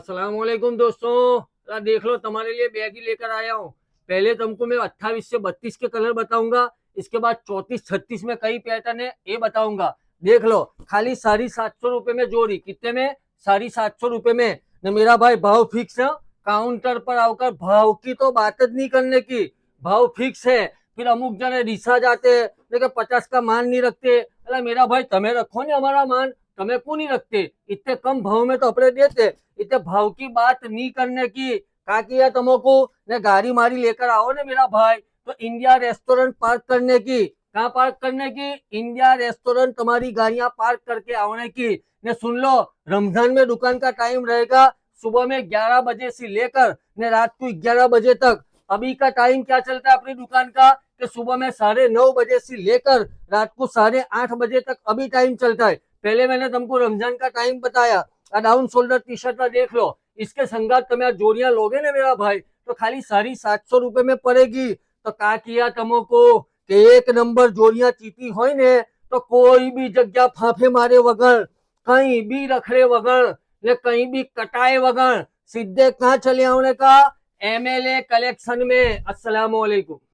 अस्सलामुअलैकुम दोस्तों, देख लो तुम्हारे लिए बैग ही लेकर आया हूँ। पहले तुमको मैं 28 से 32 के कलर बताऊंगा। इसके बाद 34 36 में कई पैटर्न है ये बताऊंगा। देख लो, खाली 750 रुपए में जोड़ी। कितने में? 750 रुपए में। न मेरा भाई भाव फिक्स है। काउंटर पर आकर भाव की तो बात ज नहीं करने की। भाव फिक्स है। फिर अमुक जने रिसा जाते लेकिन 50 का मान नहीं रखते। अरे मेरा भाई तमें रखो ने हमारा मान। तमें क्यों नहीं रखते? इतने कम भाव में तो अपने देते। इतने भाव की बात नहीं करने की। का किया तुमको? ने गाड़ी मारी लेकर आओ ने मेरा भाई। तो इंडिया रेस्टोरेंट पार्क करने की। कहाँ पार्क करने की? इंडिया रेस्टोरेंट तुम्हारी गाड़ियां पार्क करके आने की। ने सुन लो, रमजान में दुकान का टाइम रहेगा सुबह में 11 बजे से लेकर ने रात को 11 बजे तक। अभी का टाइम क्या चलता है अपनी दुकान का? कि सुबह में 9:30 बजे से लेकर रात को 8:30 बजे तक अभी टाइम चलता है। पहले मैंने तुमको रमजान का टाइम बताया। डाउन शोल्डर टी शर्ट का देख लो। इसके संगात तुम्हें जोड़ियां लोगे ना मेरा भाई, तो खाली 750 रुपए में पड़ेगी। तो का किया तुमको कि एक नंबर जोड़ियां चीती हो ने, तो कोई भी जगह फाफे मारे वगैर, कहीं भी रखड़े वगैर, ने कहीं भी कटाए वगैर सीधे कहाँ चले आने का? MLA कलेक्शन में। अस्सलाम वालेकुम।